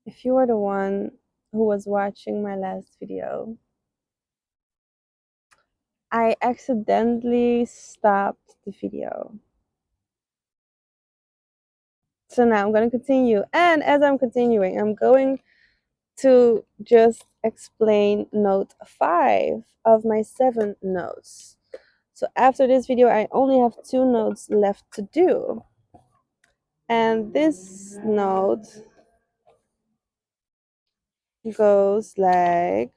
if you were the one who was watching my last video, I accidentally stopped the video. So now I'm going to continue. And as I'm continuing, I'm going to just explain note 5 of my 7 notes. So after this video, I only have 2 notes left to do. And this note goes like,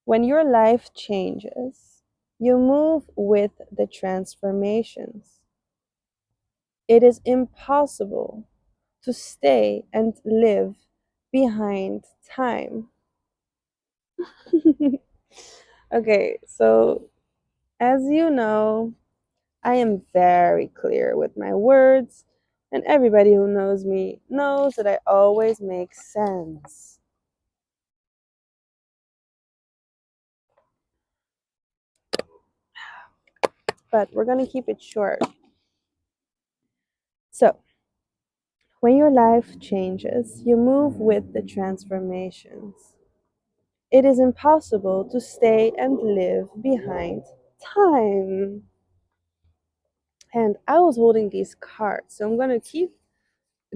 when your life changes, you move with the transformations. It is impossible to stay and live behind time. Okay, so as you know, I am very clear with my words, and everybody who knows me knows that I always make sense. But we're going to keep it short. So, when your life changes, you move with the transformations. It is impossible to stay and live behind time. And I was holding these cards, so I'm going to keep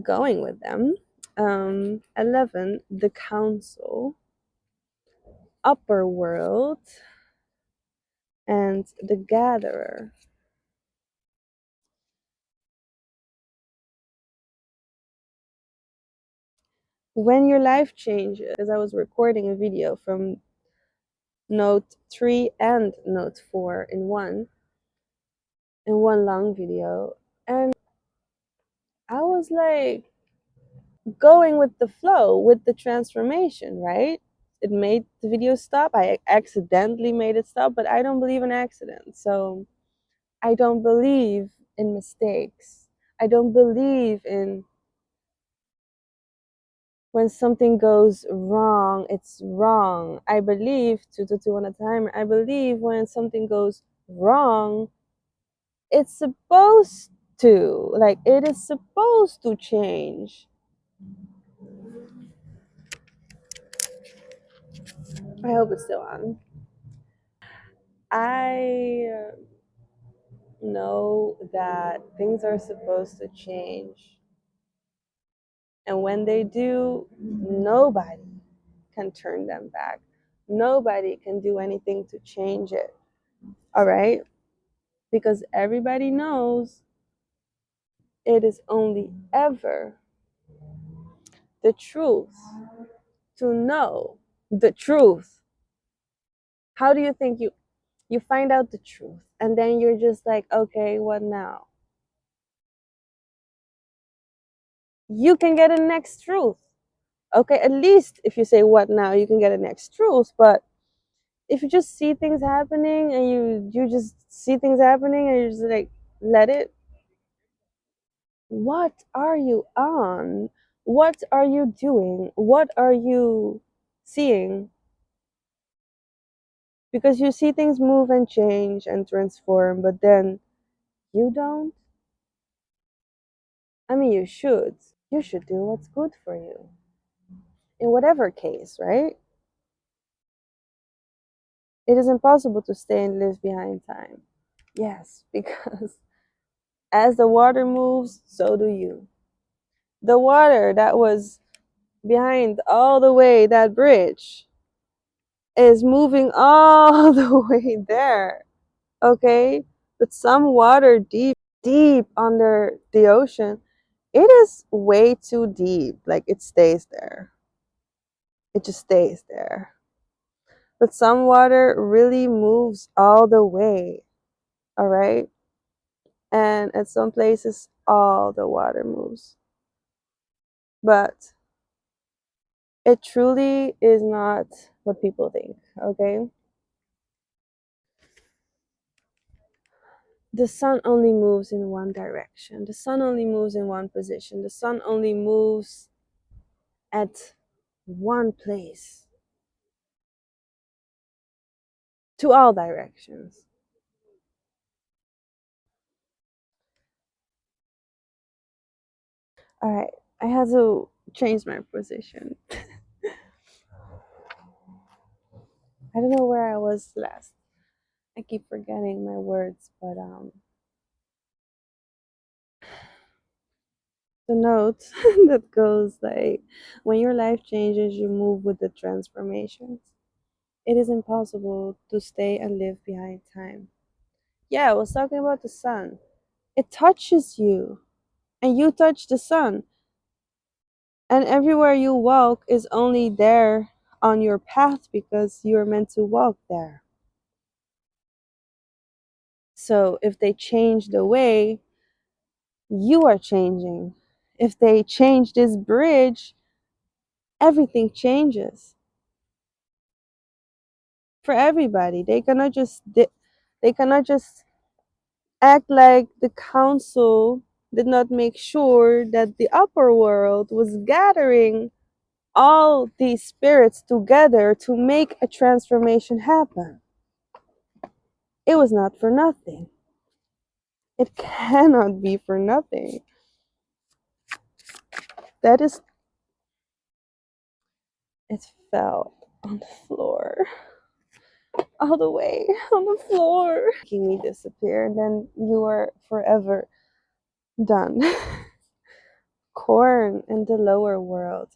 going with them. 11, the council, upper world, and the gatherer. When your life changes, as I was recording a video from note 3 and note 4 in one long video, and I was like going with the flow, with the transformation, right? It made the video stop. I accidentally made it stop, but I don't believe in accidents. So I don't believe in mistakes. I don't believe in when something goes wrong, it's wrong. I believe, two on a timer, I believe when something goes wrong, it's supposed to. Like, it is supposed to change. I hope it's still on. I know that things are supposed to change. And when they do, nobody can turn them back. Nobody can do anything to change it. All right? Because everybody knows it is only ever the truth to know the truth. How do you think you find out the truth and then you're just like, okay, what now? You can get a next truth. Okay, at least if you say what now, you can get a next truth. But if you just see things happening and you just see things happening and you're just like, let it, what are you on? What are you doing? What are you seeing? Because you see things move and change and transform, but then you don't. I mean, you should. You should do what's good for you. In whatever case, right? It is impossible to stay and live behind time. Yes, because as the water moves, so do you. The water that was behind all the way that bridge is moving all the way there. Okay? But some water deep under the ocean, it is way too deep. Like, it stays there. It just stays there. But some water really moves all the way. All right? And at some places, all the water moves. But it truly is not what people think. Okay? The sun only moves in one direction. The sun only moves in one position. The sun only moves at one place to all directions. All right, I had to change my position. I don't know where I was last. I keep forgetting my words, but the note that goes like, when your life changes, you move with the transformations. It is impossible to stay and live behind time. Yeah, I was talking about the sun. It touches you, and you touch the sun, and everywhere you walk is only there on your path because you're meant to walk there. So if they change the way, you are changing. If they change this bridge, everything changes for everybody. They cannot just act like the council did not make sure that the upper world was gathering all these spirits together to make a transformation happen. It was not for nothing. It cannot be for nothing. That is, it fell on the floor, all the way on the floor, making me disappear, and then you are forever done. Corn in the lower world.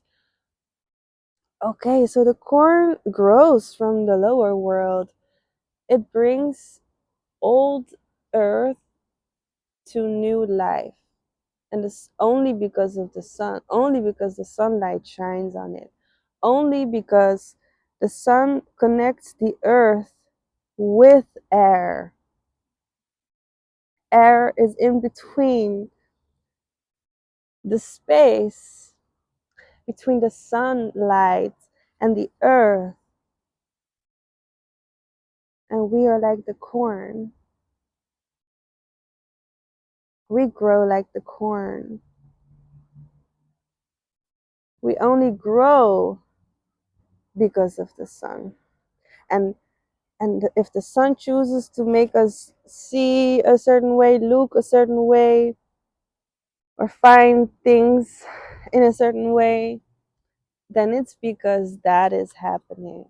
Okay, so the corn grows from the lower world. It brings old earth to new life. And it's only because of the sun, only because the sunlight shines on it, only because the sun connects the earth with air. Air is in between the space between the sunlight and the earth, and we are like the corn. We grow like the corn. We only grow because of the sun. And if the sun chooses to make us see a certain way, look a certain way, or find things in a certain way, then it's because that is happening.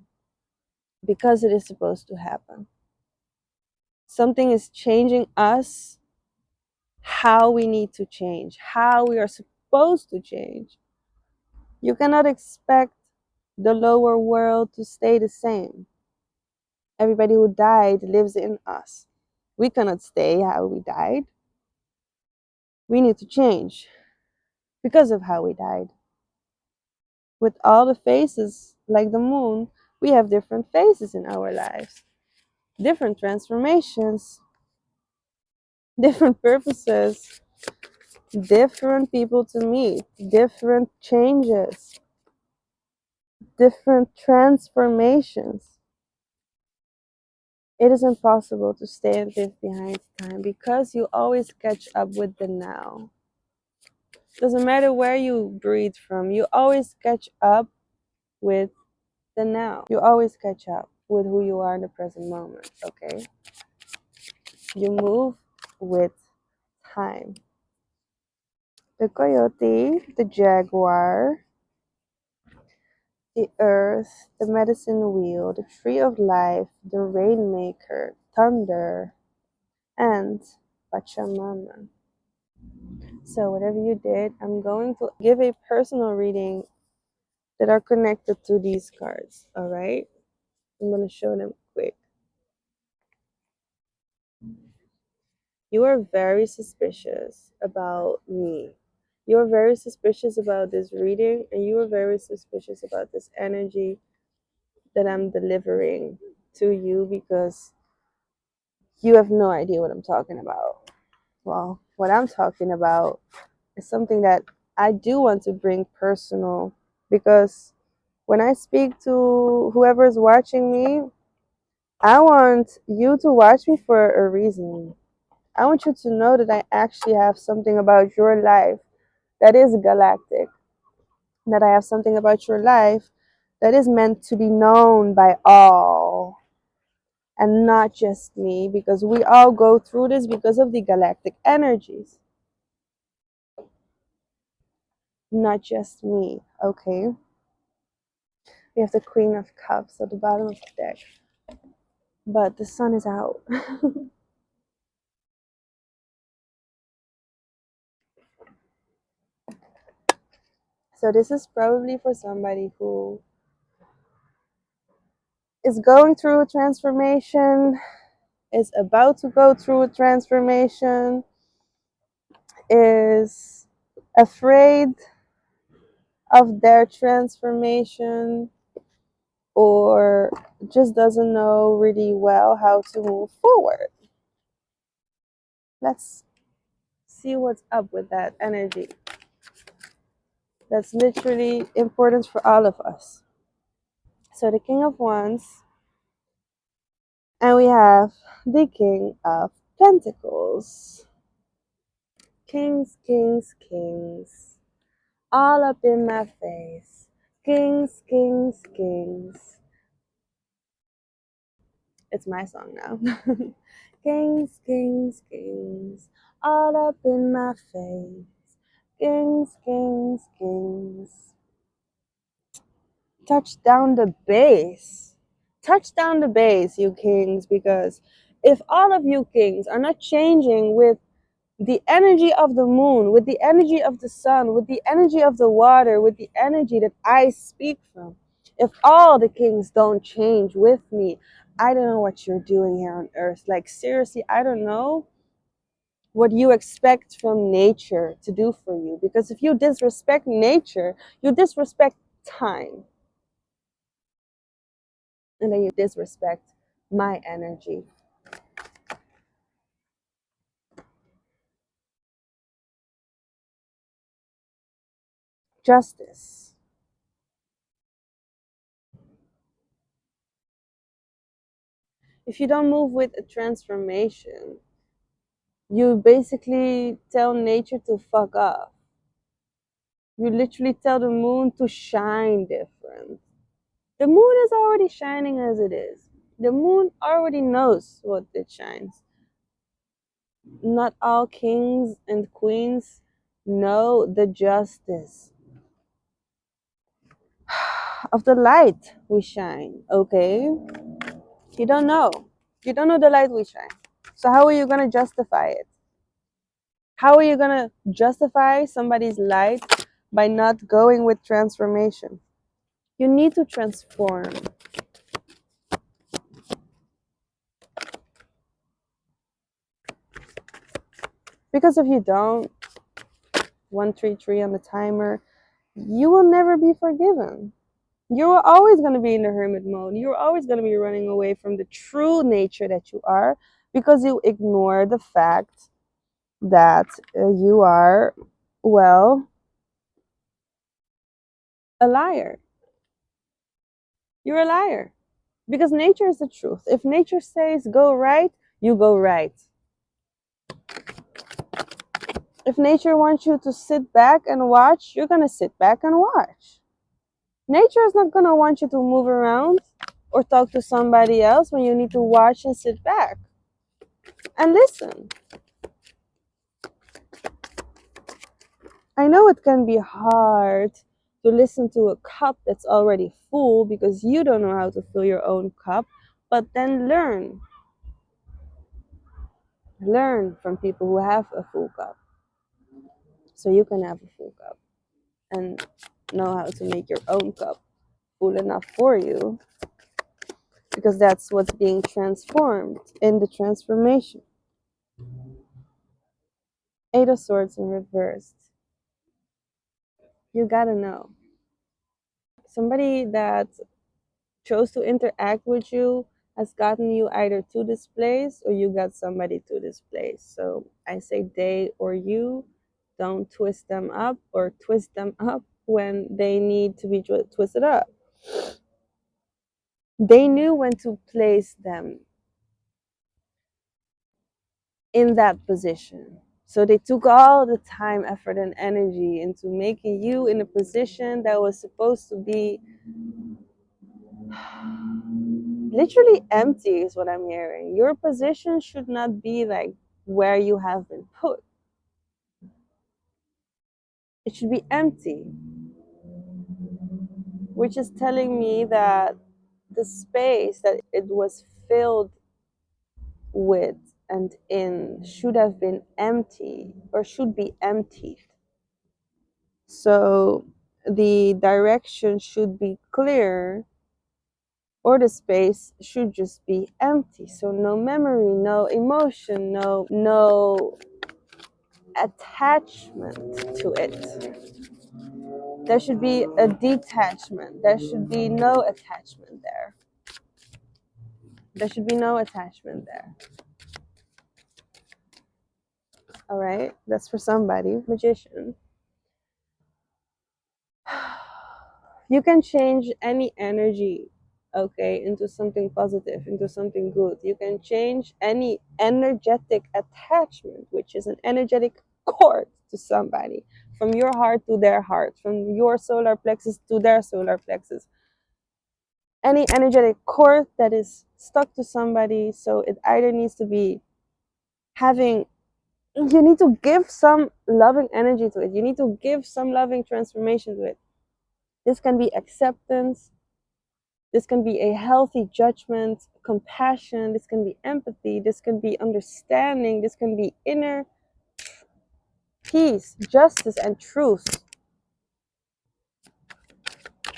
Because it is supposed to happen. Something is changing us, how we need to change, how we are supposed to change. You cannot expect the lower world to stay the same. Everybody who died lives in us. We cannot stay how we died. We need to change because of how we died. With all the faces, like the moon, we have different phases in our lives, different transformations, different purposes, different people to meet, different changes, different transformations. It is impossible to stay and live behind time because you always catch up with the now. Doesn't matter where you breathe from, you always catch up with the now. You always catch up with who you are in the present moment, okay? You move with time. The coyote, the jaguar, the earth, the medicine wheel, the tree of life, the rainmaker, thunder, and Pachamama. So whatever you did, I'm going to give a personal reading that are connected to these cards, all right? I'm going to show them quick. You are very suspicious about me. You are very suspicious about this reading, and you are very suspicious about this energy that I'm delivering to you because you have no idea what I'm talking about. Well, what I'm talking about is something that I do want to bring personal because when I speak to whoever's watching me, I want you to watch me for a reason. I want you to know that I actually have something about your life that is galactic, that I have something about your life that is meant to be known by all and not just me, because we all go through this because of the galactic energies. not just me, okay? We have the Queen of Cups at the bottom of the deck, but the sun is out. So this is probably for somebody who is going through a transformation, is about to go through a transformation, is afraid of their transformation, or just doesn't know really well how to move forward. Let's see what's up with that energy. That's literally important for all of us. So the King of Wands, and we have the King of Pentacles. Kings, kings, kings. All up in my face. Kings, kings, kings. It's my song now. Kings, kings, kings. All up in my face. Kings, kings, kings. Touch down the base. Touch down the base, you kings, because if all of you kings are not changing with the energy of the moon, with the energy of the sun, with the energy of the water, with the energy that I speak from, if all the kings don't change with me, I don't know what you're doing here on earth. Like, seriously, I don't know what you expect from nature to do for you. Because if you disrespect nature, you disrespect time. And then you disrespect my energy. Justice. If you don't move with a transformation, you basically tell nature to fuck off. You literally tell the moon to shine different. The moon is already shining as it is. The moon already knows what it shines. Not all kings and queens know the justice of the light we shine, okay? You don't know. You don't know the light we shine. So how are you going to justify it? How are you going to justify somebody's light by not going with transformation? You need to transform. Because if you don't, 133 on the timer, you will never be forgiven. You're always going to be in the hermit mode. You're always going to be running away from the true nature that you are because you ignore the fact that you are, well, a liar. You're a liar. Because nature is the truth. If nature says go right, you go right. If nature wants you to sit back and watch, you're going to sit back and watch. Nature is not going to want you to move around or talk to somebody else when you need to watch and sit back and listen. I know it can be hard to listen to a cup that's already full because you don't know how to fill your own cup, but then learn. Learn from people who have a full cup so you can have a full cup and know how to make your own cup full enough for you, because that's what's being transformed in the transformation. Eight of Swords in reversed. You gotta know. Somebody that chose to interact with you has gotten you either to this place or you got somebody to this place. So I say they or you, don't twist them up or twist them up when they need to be twisted up. They knew when to place them in that position. So they took all the time, effort, and energy into making you in a position that was supposed to be literally empty, is what I'm hearing. Your position should not be like where you have been put. It should be empty, which is telling me that the space that it was filled with and in should have been empty or should be emptied. So the direction should be clear, or the space should just be empty. So no memory, no emotion, no attachment to it. There should be a detachment. There should be no attachment there. There should be no attachment there. All right, that's for somebody. Magician. You can change any energy, okay, into something positive, into something good. You can change any energetic attachment, which is an energetic cord to somebody, from your heart to their heart, from your solar plexus to their solar plexus. Any energetic cord that is stuck to somebody, so it either needs to be having, you need to give some loving energy to it. You need to give some loving transformation to it. This can be acceptance. This can be a healthy judgment, compassion. This can be empathy. This can be understanding. This can be inner peace, justice, and truth.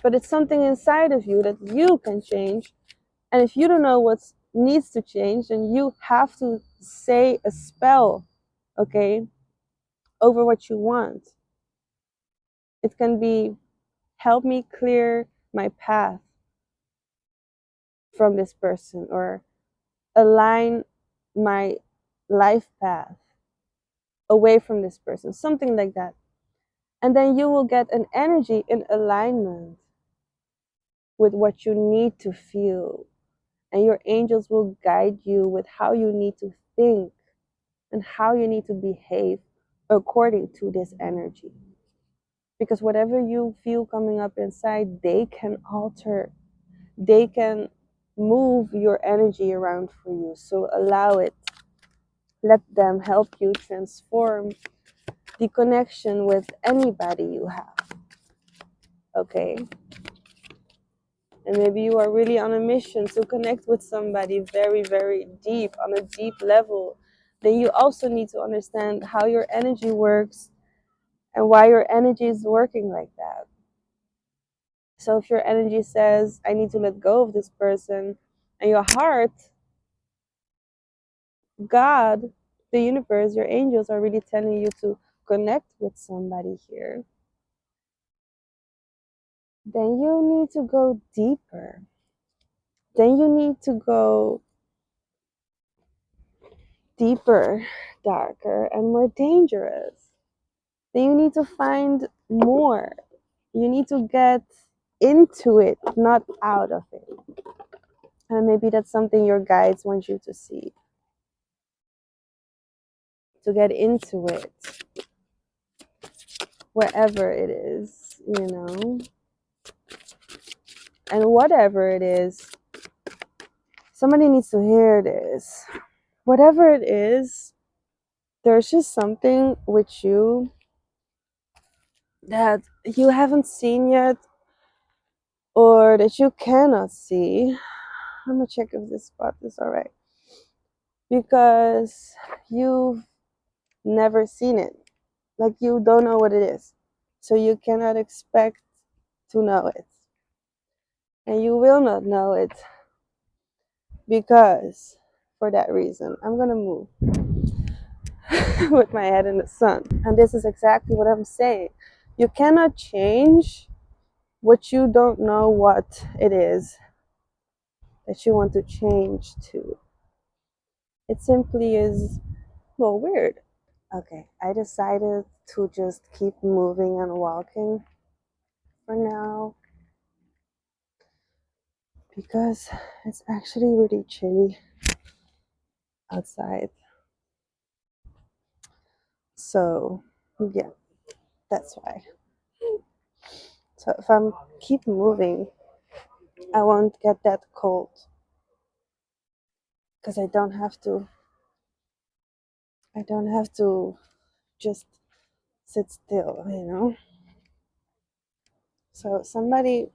But it's something inside of you that you can change. And if you don't know what needs to change, then you have to say a spell, okay, over what you want. It can be, help me clear my path from this person, or align my life path away from this person, something like that. And then you will get an energy in alignment with what you need to feel. And your angels will guide you with how you need to think and how you need to behave according to this energy. Because whatever you feel coming up inside, they can alter, they can move your energy around for you. So allow it. Let them help you transform the connection with anybody you have. Okay? And maybe you are really on a mission to connect with somebody very, very deep, on a deep level. Then you also need to understand how your energy works and why your energy is working like that. So if your energy says, I need to let go of this person, and your heart, God, the universe, your angels are really telling you to connect with somebody here, then you need to go deeper. Then you need to go deeper, darker, and more dangerous. Then you need to find more. You need to get into it, not out of it. And maybe that's something your guides want you to see. To get into it, wherever it is, you know. And whatever it is, somebody needs to hear this. Whatever it is, there's just something with you that you haven't seen yet, or that you cannot see. I'm gonna check if this spot is all right, because you've never seen it, like you don't know what it is, so you cannot expect to know it, and you will not know it, because for that reason I'm gonna move with my head in the sun. And this is exactly what I'm saying. You cannot change what you don't know what it is that you want to change to. It simply is, well, weird. Okay, I decided to just keep moving and walking for now, because it's actually really chilly outside. So, yeah, that's why. So if I'm keep moving, I won't get that cold, because I don't have to just sit still, you know? So somebody,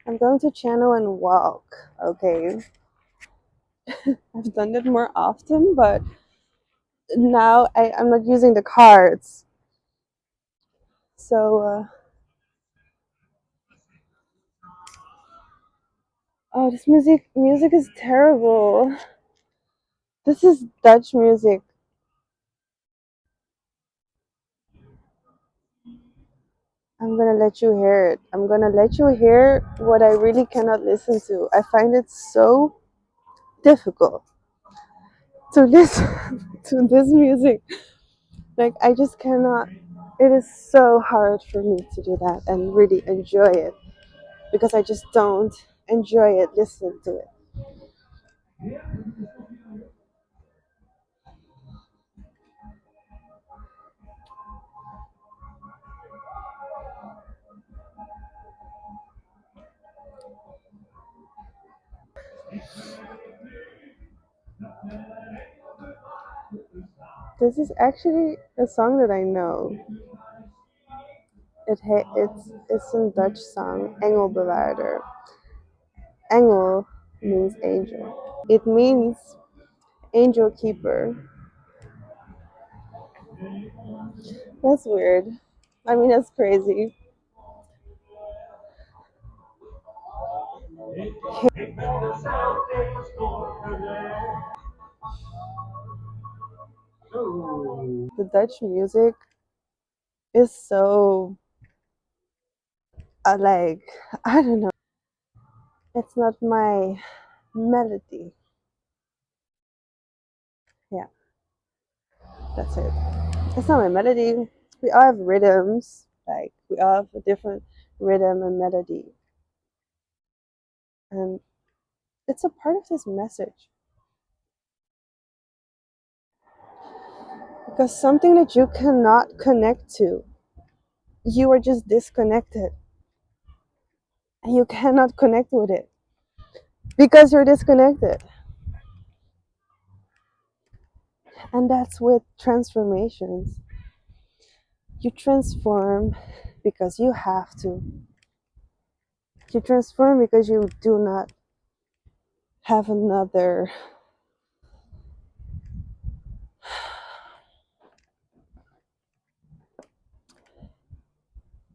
I'm going to channel and walk, okay? I've done it more often, but now I'm not using the cards. So, oh, this music is terrible. This is Dutch music. I'm gonna let you hear it. I'm gonna let you hear what I really cannot listen to. I find it so difficult to listen to this music. Like, I just cannot. It is so hard for me to do that and really enjoy it because I just don't enjoy it listening to it. This is actually a song that I know. It's a Dutch song, Engelbewaarder. Engel means angel. It means angel keeper. That's weird. I mean, that's crazy. The Dutch music is so like, I don't know. It's not my melody. Yeah, that's it. It's not my melody. We all have rhythms. Like, we all have a different rhythm and melody, and it's a part of this message. Because something that you cannot connect to, you are just disconnected. And you cannot connect with it because you're disconnected. And that's with transformations. You transform because you have to. You transform because you do not have another,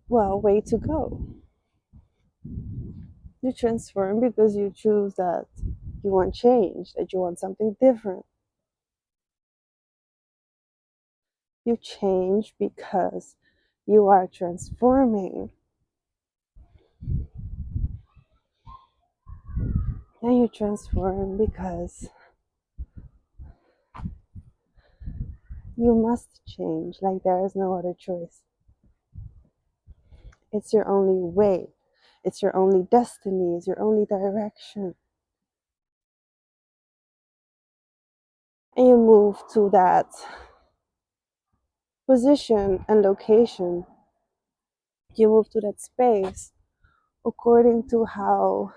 well, way to go. You transform because you choose that you want change, that you want something different. You change because you are transforming. And you transform because you must change, like there is no other choice. It's your only way. It's your only destiny. It's your only direction. And you move to that position and location. You move to that space according to how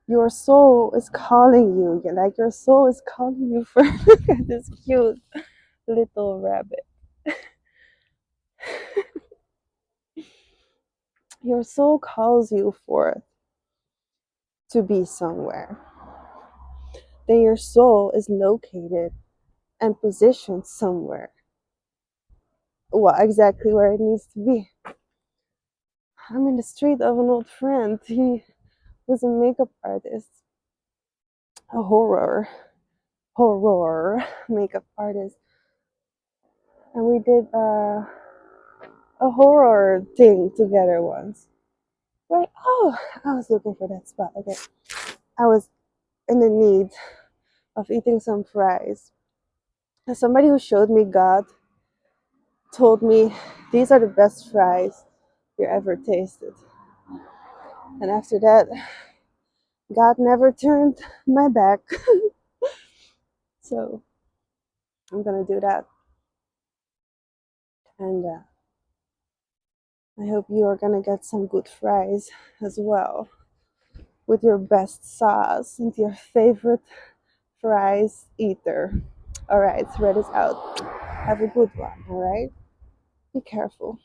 your soul is calling you. Like, your soul is calling you for look at this cute little rabbit. Your soul calls you forth to be somewhere. Then your soul is located and positioned somewhere. Well, exactly where it needs to be. I'm in the street of an old friend. He was a makeup artist, a horror makeup artist, and we did a horror thing together once. Wait, oh, I was looking for that spot. Okay, I was in the need of eating some fries. And somebody who showed me God told me these are the best fries you ever tasted. And after that, God never turned my back. So I'm gonna do that. And I hope you are gonna get some good fries as well with your best sauce and your favorite fries eater. All right, red is out. Have a good one. All right. Be careful.